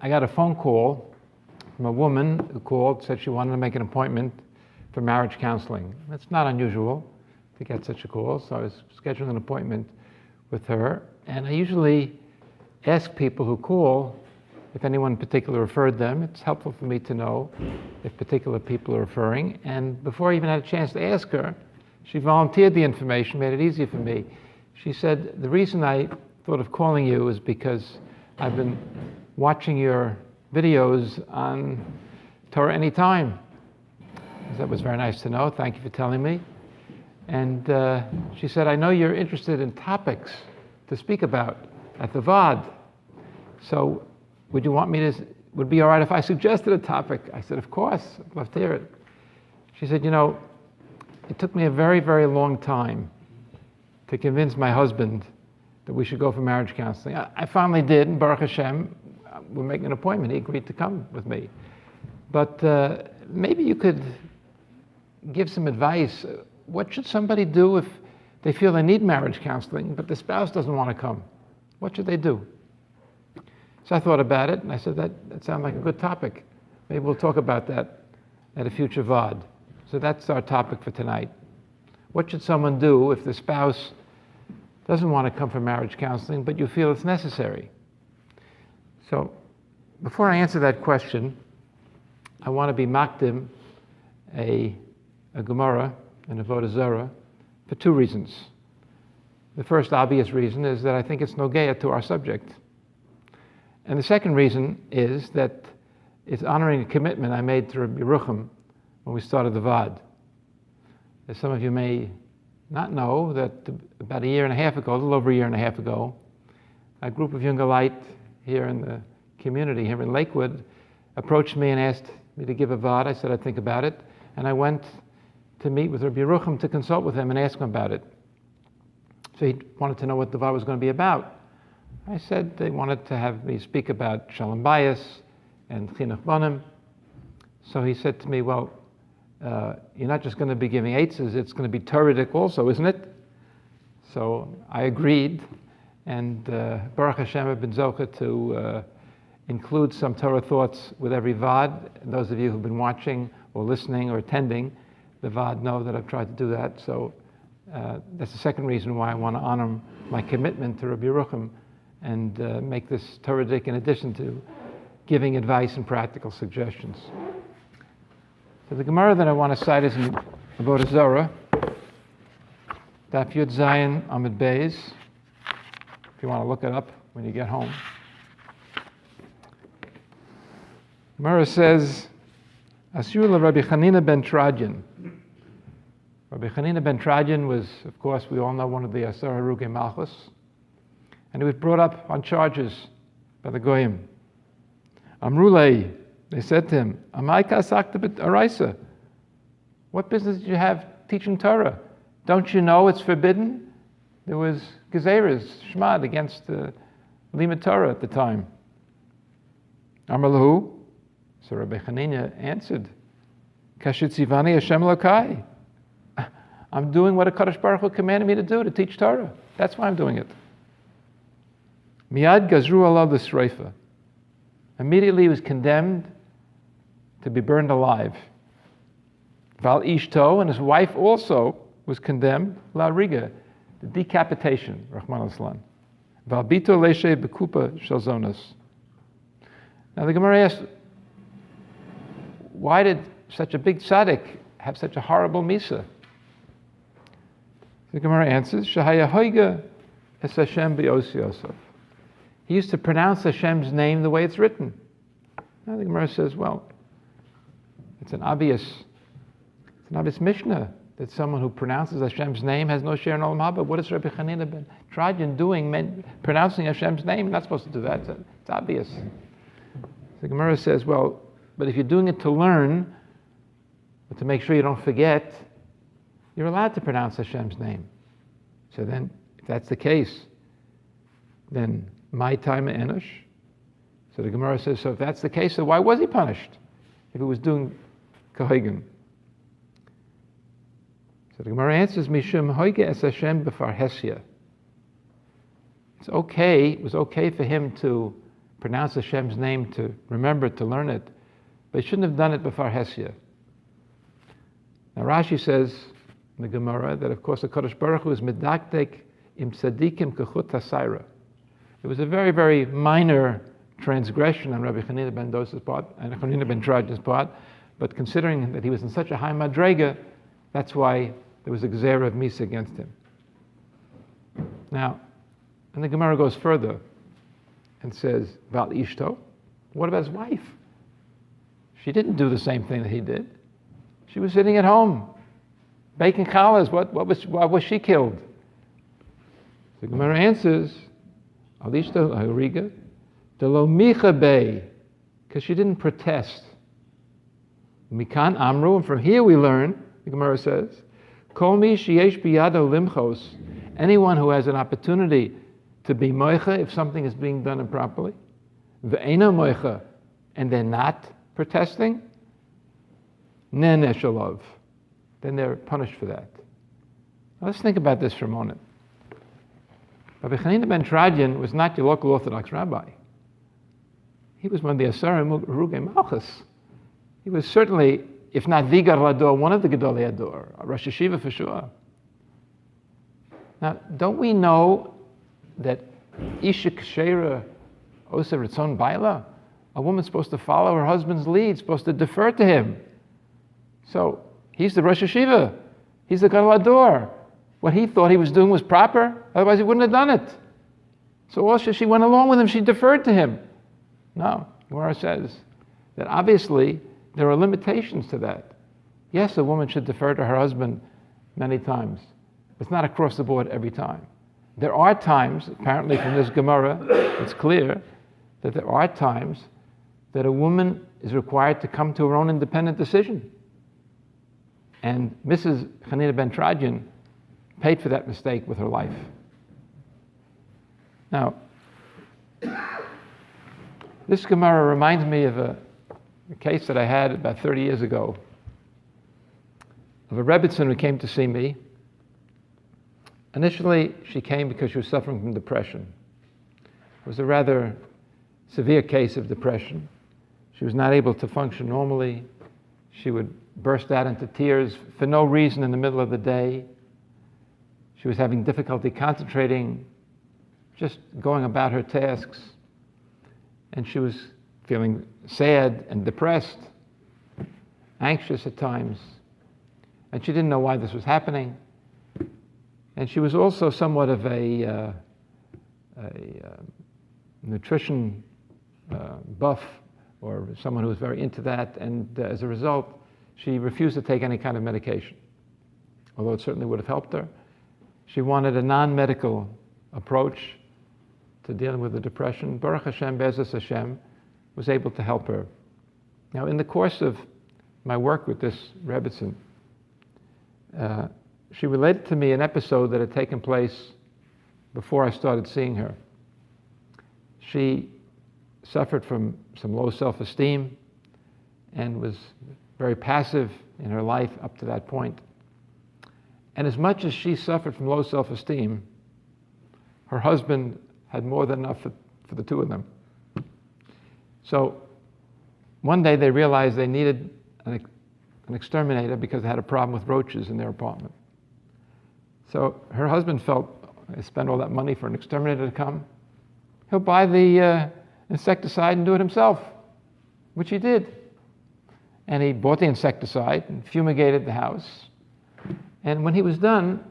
I got a phone call from a woman who called, said she wanted to make an appointment for marriage counseling. It's not unusual to get such a call, so I was scheduling an appointment with her. And I usually ask people who call if anyone in particular referred them. It's helpful for me to know if particular people are referring. And before I even had a chance to ask her, she volunteered the information, made it easier for me. She said, the reason I thought of calling you is because I've been watching your videos on Torah Anytime. That was very nice to know. Thank you for telling me. And she said, I know you're interested in topics to speak about at the Vaad. So would it be all right if I suggested a topic? I said, of course, I'd love to hear it. She said, it took me a very, very long time to convince my husband that we should go for marriage counseling. I finally did, and Baruch Hashem, we're making an appointment. He agreed to come with me. But maybe you could give some advice. What should somebody do if they feel they need marriage counseling, but the spouse doesn't want to come? What should they do? So I thought about it, and I said, that sounds like a good topic. Maybe we'll talk about that at a future Vaad. So that's our topic for tonight. What should someone do if the spouse doesn't want to come for marriage counseling, but you feel it's necessary? So before I answer that question, I want to be makdim a Gemara and a Avodah Zarah for two reasons. The first obvious reason is that I think it's nogeya to our subject. And the second reason is that it's honoring a commitment I made to Reb Yerucham when we started the Vaad. As some of you may not know, that about a year and a half ago, a little over a year and a half ago, a group of Yungerleit here in the community, here in Lakewood, approached me and asked me to give a Vaad. I said I'd think about it. And I went to meet with Reb Yerucham to consult with him and ask him about it. So he wanted to know what the Vaad was going to be about. I said they wanted to have me speak about Shalom Bayis and Chinuch Banim. So he said to me, well, you're not just going to be giving eitzes, it's going to be Torahic also, isn't it? So I agreed, and Baruch Hashem have been zocheh to include some Torah thoughts with every Vaad. And those of you who've been watching or listening or attending the Vaad know that I've tried to do that. So that's the second reason why I want to honor my commitment to Reb Yerucham and make this Torahic in addition to giving advice and practical suggestions. So the Gemara that I want to cite is in Avodah Zarah, Daf Yud Zayin Amud Beis, if you want to look it up when you get home. Gemara says, Asur Rabbi Chanina ben Trajan. Rabbi Chanina ben Trajan was, of course, we all know, one of the Asar Harugei Malchus, and he was brought up on charges by the Goyim. Amrulei, they said to him, Amai kasakta b'araisa? What business did you have teaching Torah? Don't you know it's forbidden? There was gezeres, shmad, against Limud Torah at the time. Amar lahu, so Rabbi Chanina answered, Kashitzivani Hashem Elokai. I'm doing what a Kadosh Baruch Hu commanded me to do, to teach Torah. That's why I'm doing it. Miyad gazru alav l'sreifa. Immediately he was condemned to be burned alive. Val Ishto, and his wife also was condemned, la riga, the decapitation, Rahman al-Islam. Val bito leshe bekupa shalzonos. Now the Gemara asked, why did such a big tzaddik have such a horrible misa? The Gemara answers, Shahaya hoiga es Hashem b'yosi Yosef. He used to pronounce Hashem's name the way it's written. Now the Gemara says, well, it's an obvious Mishnah that someone who pronounces Hashem's name has no share in Olam Haba. What is Rabbi Chanina ben Trajan doing, pronouncing Hashem's name? You're not supposed to do that. It's obvious. The Gemara says, well, but if you're doing it to learn, but to make sure you don't forget, you're allowed to pronounce Hashem's name. So then, if that's the case, then my time enosh. So the Gemara says, so if that's the case, so why was he punished if he was doing kahegim? So the Gemara answers, Mishum hoige es Hashem b'far hesya. It was okay for him to pronounce Hashem's name, to remember it, to learn it. But he shouldn't have done it before Hesya. Now Rashi says in the Gemara that, of course, the Kodesh Baruch Hu is medaktek im tzadikim kechut hasayra. It was a very, very minor transgression on Rabbi Chanina ben Dosa's part and Chanina ben Traj's part, but considering that he was in such a high madrega, that's why there was a gzera of misa against him. Now, and the Gemara goes further and says, Val Ishto, what about his wife? She didn't do the same thing that he did. She was sitting at home, baking challahs. Why was she killed? The Gemara answers, Al Ishto hariga, delo micha bei, because she didn't protest. Mikan amru, and from here we learn, the Gemara says, Kol mi sheyesh biyado limchos, anyone who has an opportunity to be moicha if something is being done improperly, ve'ena moicha, and they're not protesting, nen eshalov, then they're punished for that. Now let's think about this for a moment. Rabbi Chanina ben Tradian was not your local Orthodox rabbi. He was one of the Asarim Rugei Malchus. He was certainly, if not the Gadol Hador, one of the Gedolei Hador, a Rosh Hashiva for sure. Now, don't we know that Isha Kshera Osa Ritzon Baila, a woman's supposed to follow her husband's lead, supposed to defer to him. So, he's the Rosh Hashiva. He's the Gadol Hador. What he thought he was doing was proper, otherwise he wouldn't have done it. So also she went along with him, she deferred to him. No, Gemara says that obviously there are limitations to that. Yes, a woman should defer to her husband many times. It's not across the board every time. There are times, apparently from this Gemara, it's clear that there are times that a woman is required to come to her own independent decision. And Mrs. Chanina ben Tradian paid for that mistake with her life. Now, this Gemara reminds me of a case that I had about 30 years ago of a Rebbitzin who came to see me. Initially, she came because she was suffering from depression. It was a rather severe case of depression. She was not able to function normally. She would burst out into tears for no reason in the middle of the day. She was having difficulty concentrating, just going about her tasks. And she was feeling sad and depressed, anxious at times. And she didn't know why this was happening. And she was also somewhat of a nutrition buff, or someone who was very into that. And as a result, she refused to take any kind of medication, although it certainly would have helped her. She wanted a non-medical approach to dealing with the depression. Baruch Hashem, B'ezras Hashem, was able to help her. Now, in the course of my work with this Rebbitzin, she related to me an episode that had taken place before I started seeing her. She suffered from some low self-esteem and was very passive in her life up to that point. And as much as she suffered from low self-esteem, her husband had more than enough for the two of them. So one day they realized they needed an exterminator because they had a problem with roaches in their apartment. So her husband felt, I spent all that money for an exterminator to come. He'll buy the insecticide and do it himself, which he did. And he bought the insecticide and fumigated the house. And when he was done,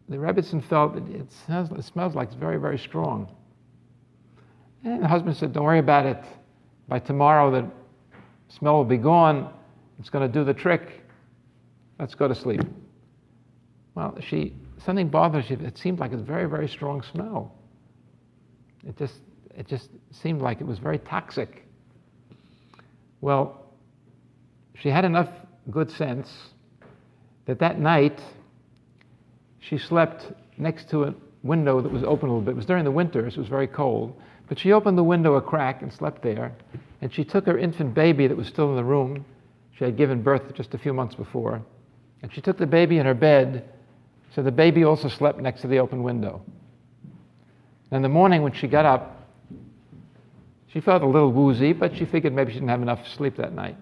the Rebbitzin felt that it smells like it's very, very strong. And the husband said, don't worry about it. By tomorrow, the smell will be gone. It's going to do the trick. Let's go to sleep. Well, something bothered her. It seemed like a very, very strong smell. It just seemed like it was very toxic. Well, she had enough good sense that night she slept next to a window that was open a little bit. It was during the winter, so it was very cold. But she opened the window a crack and slept there. And she took her infant baby that was still in the room. She had given birth just a few months before. And she took the baby in her bed, so the baby also slept next to the open window. And in the morning when she got up, She felt a little woozy, but she figured maybe she didn't have enough sleep that night.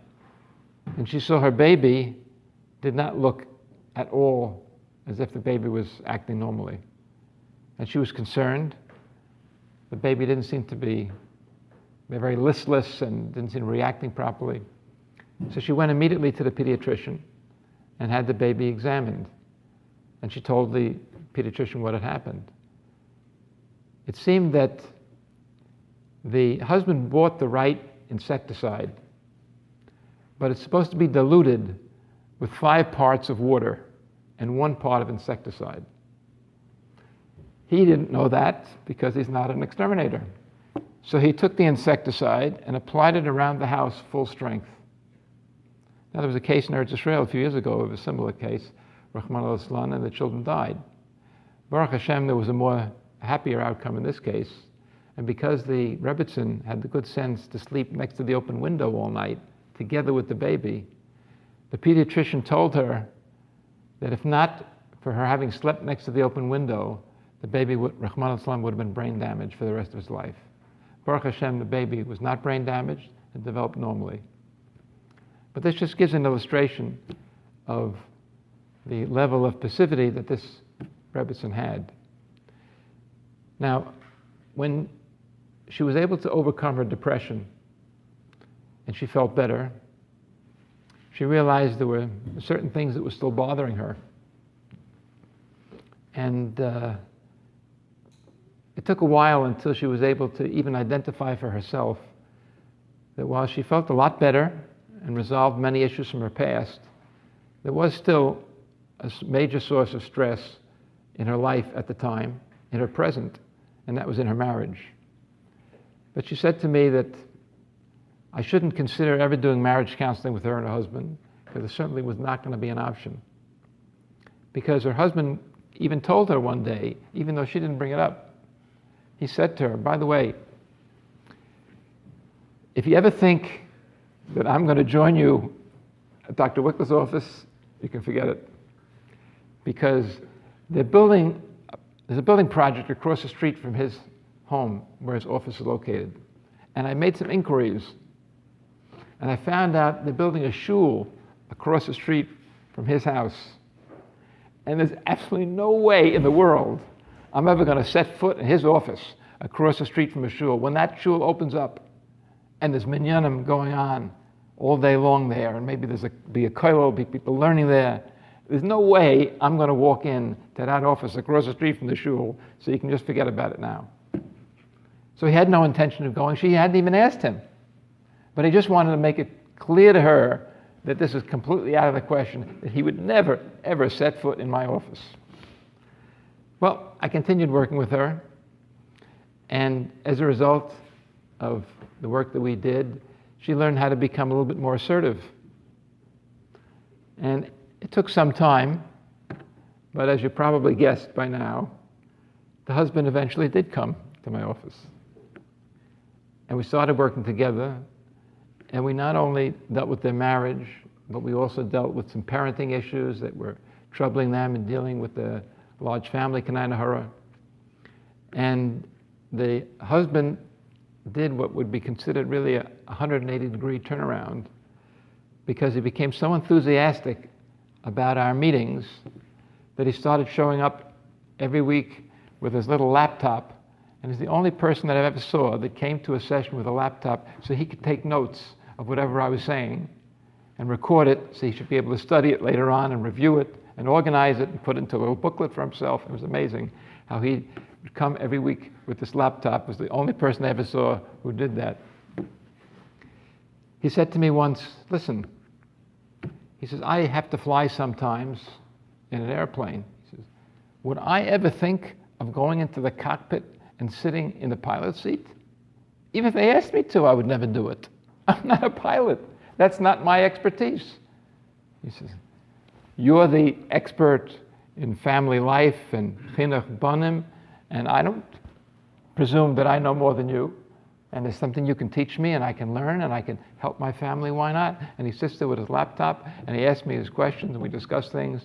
And she saw her baby did not look at all as if the baby was acting normally. And she was concerned. The baby didn't seem to be very listless and didn't seem to be reacting properly. So she went immediately to the pediatrician and had the baby examined. And she told the pediatrician what had happened. It seemed that the husband bought the right insecticide, but it's supposed to be diluted with 5 parts of water and 1 part of insecticide. He didn't know that because he's not an exterminator. So he took the insecticide and applied it around the house full strength. Now, there was a case in Eretz Israel a few years ago of a similar case, Rahman al-Islam, and the children died. Baruch Hashem, there was a more happier outcome in this case. And because the Rebbitzin had the good sense to sleep next to the open window all night, together with the baby, the pediatrician told her that if not for her having slept next to the open window, the baby, Rahman al-Islam, would have been brain damaged for the rest of his life. Baruch Hashem, the baby was not brain damaged and developed normally. But this just gives an illustration of the level of passivity that this Rebbitzin had. Now, when she was able to overcome her depression and she felt better, she realized there were certain things that were still bothering her. And it took a while until she was able to even identify for herself that while she felt a lot better and resolved many issues from her past, there was still a major source of stress in her life at the time, in her present, and that was in her marriage. But she said to me that I shouldn't consider ever doing marriage counseling with her and her husband, because it certainly was not going to be an option. Because her husband even told her one day, even though she didn't bring it up, he said to her, by the way, if you ever think that I'm going to join you at Dr. Wikler's office, you can forget it. Because there's a building project across the street from his home where his office is located. And I made some inquiries. And I found out they're building a shul across the street from his house. And there's absolutely no way in the world I'm ever going to set foot in his office across the street from a shul. When that shul opens up and there's minyanim going on all day long there, and maybe be a kollel, be people learning there, there's no way I'm going to walk in to that office across the street from the shul, so you can just forget about it now. So he had no intention of going. She hadn't even asked him. But he just wanted to make it clear to her that this is completely out of the question, that he would never, ever set foot in my office. Well, I continued working with her, and as a result of the work that we did, she learned how to become a little bit more assertive. And it took some time, but as you probably guessed by now, the husband eventually did come to my office. And we started working together, and we not only dealt with their marriage, but we also dealt with some parenting issues that were troubling them and dealing with the large family, Kanai Nahara. And the husband did what would be considered really a 180-degree turnaround, because he became so enthusiastic about our meetings that he started showing up every week with his little laptop, and he's the only person that I ever saw that came to a session with a laptop so he could take notes of whatever I was saying and record it so he should be able to study it later on and review it and organize it and put it into a little booklet for himself. It was amazing how he would come every week with this laptop. He was the only person I ever saw who did that. He said to me once, listen, he says, I have to fly sometimes in an airplane. He says, would I ever think of going into the cockpit and sitting in the pilot seat? Even if they asked me to, I would never do it. I'm not a pilot. That's not my expertise. He says, you're the expert in family life and chinuch banim, and I don't presume that I know more than you. And there's something you can teach me, and I can learn, and I can help my family, why not? And he sits there with his laptop, and he asks me his questions, and we discuss things,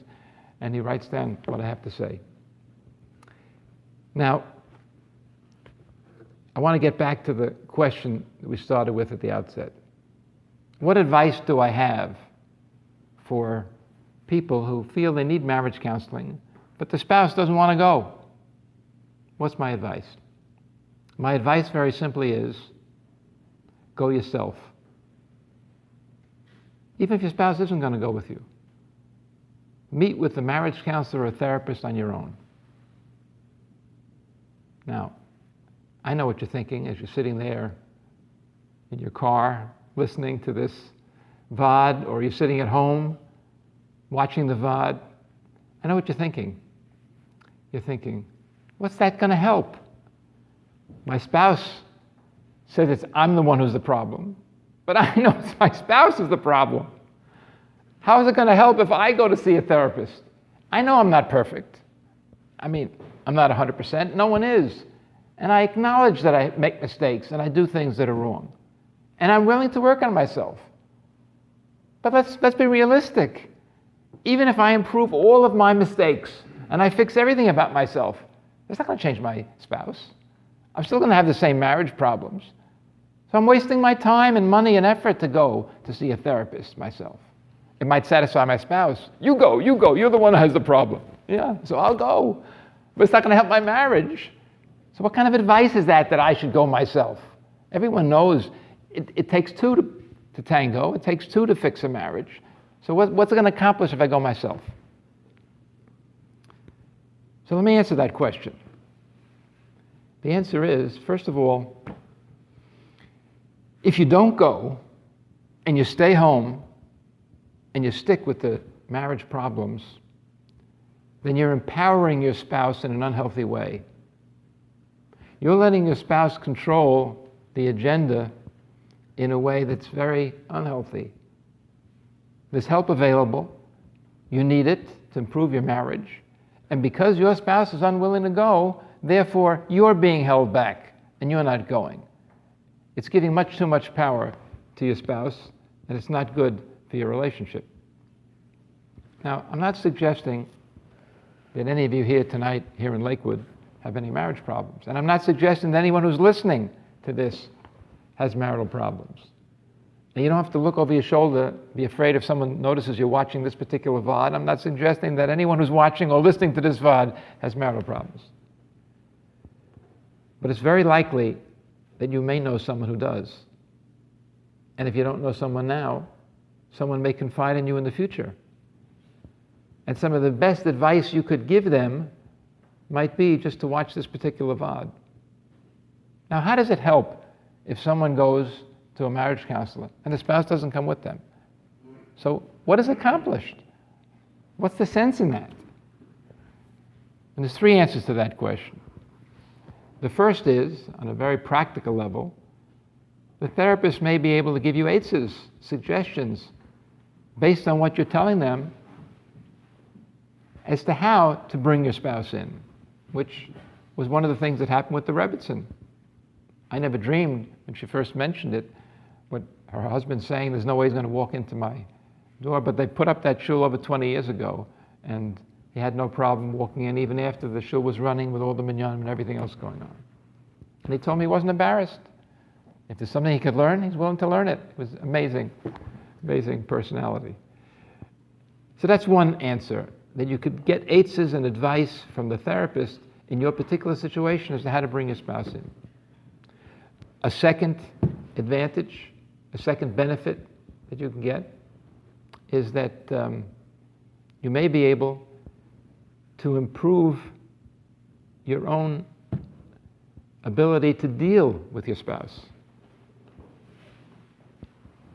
and he writes down what I have to say. Now, I want to get back to the question that we started with at the outset. What advice do I have for people who feel they need marriage counseling, but the spouse doesn't want to go? What's my advice? My advice very simply is, go yourself. Even if your spouse isn't going to go with you, meet with a marriage counselor or therapist on your own. Now, I know what you're thinking as you're sitting there in your car listening to this Vaad, or you're sitting at home watching the Vaad. I know what you're thinking. You're thinking, what's that going to help? My spouse says I'm the one who's the problem, but I know it's my spouse is the problem. How is it going to help if I go to see a therapist? I know I'm not perfect. I mean, I'm not 100%. No one is. And I acknowledge that I make mistakes and I do things that are wrong. And I'm willing to work on myself. But let's be realistic. Even if I improve all of my mistakes and I fix everything about myself, that's not going to change my spouse. I'm still going to have the same marriage problems. So I'm wasting my time and money and effort to go to see a therapist myself. It might satisfy my spouse. You go, you're the one who has the problem. Yeah, so I'll go. But it's not going to help my marriage. So what kind of advice is that I should go myself? Everyone knows it takes two to tango. It takes two to fix a marriage. So what's it going to accomplish if I go myself? So let me answer that question. The answer is, first of all, if you don't go and you stay home and you stick with the marriage problems, then you're empowering your spouse in an unhealthy way. You're letting your spouse control the agenda in a way that's very unhealthy. There's help available. You need it to improve your marriage. And because your spouse is unwilling to go, therefore you're being held back and you're not going. It's giving much too much power to your spouse, and it's not good for your relationship. Now, I'm not suggesting that any of you here tonight, here in Lakewood, have any marriage problems. And I'm not suggesting that anyone who's listening to this has marital problems. And you don't have to look over your shoulder, be afraid if someone notices you're watching this particular Vaad. I'm not suggesting that anyone who's watching or listening to this Vaad has marital problems. But it's very likely that you may know someone who does. And if you don't know someone now, someone may confide in you in the future. And some of the best advice you could give them might be just to watch this particular Vaad. Now, how does it help if someone goes to a marriage counselor and the spouse doesn't come with them? So what is accomplished? What's the sense in that? And there's three answers to that question. The first is, on a very practical level, the therapist may be able to give you aids, suggestions, based on what you're telling them as to how to bring your spouse in, which was one of the things that happened with the Rebbitzin. I never dreamed, when she first mentioned it, what her husband saying, there's no way he's going to walk into my door, but they put up that shul over 20 years ago, and he had no problem walking in even after the shul was running with all the minyanim and everything else going on. And he told me he wasn't embarrassed. If there's something he could learn, he's willing to learn it. It was amazing, amazing personality. So that's one answer, that you could get aids and advice from the therapist in your particular situation as to how to bring your spouse in. A second advantage, a second benefit that you can get is that you may be able to improve your own ability to deal with your spouse.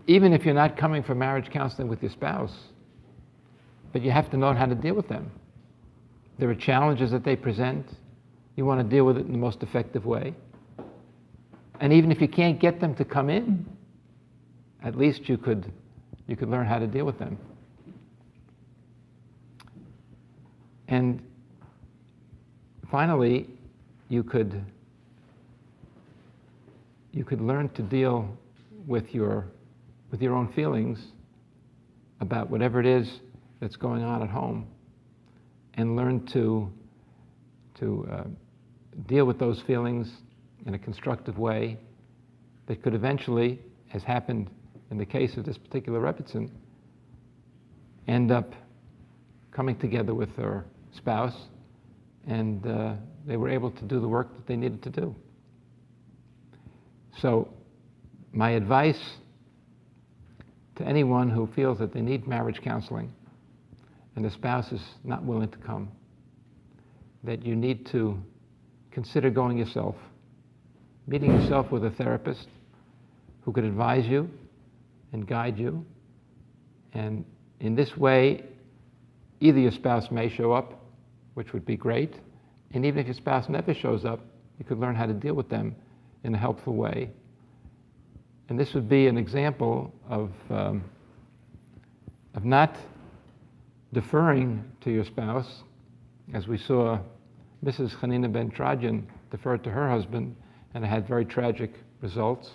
Even if you're not coming for marriage counseling with your spouse, but you have to know how to deal with them. There are challenges that they present. You want to deal with it in the most effective way. And even if you can't get them to come in, at least you could learn how to deal with them. And finally, you could learn to deal with your own feelings about whatever it is that's going on at home, and learn to deal with those feelings in a constructive way that could eventually, as happened in the case of this particular Rebbitzin, end up coming together with her spouse, and they were able to do the work that they needed to do. So my advice to anyone who feels that they need marriage counseling and the spouse is not willing to come, that you need to consider going yourself, meeting yourself with a therapist who could advise you and guide you. And in this way, either your spouse may show up, which would be great, and even if your spouse never shows up, you could learn how to deal with them in a helpful way. And this would be an example of not deferring to your spouse, as we saw Mrs. Chanina Ben Trajan deferred to her husband, and it had very tragic results.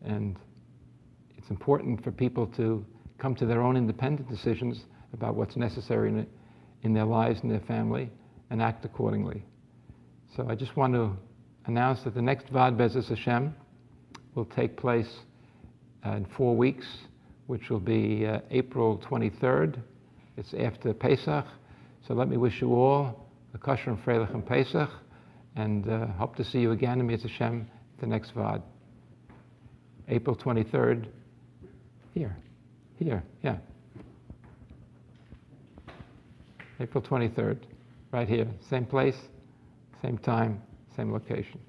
And it's important for people to come to their own independent decisions about what's necessary in their lives and their family, and act accordingly. So I just want to announce that the next Vaad B'ezras Hashem will take place in 4 weeks, which will be April 23rd. It's after Pesach. So let me wish you all a kosher and freilich and Pesach, and hope to see you again in B'ezras Hashem at the next Vaad. April 23rd, here, yeah. April 23rd, right here, same place, same time, same location.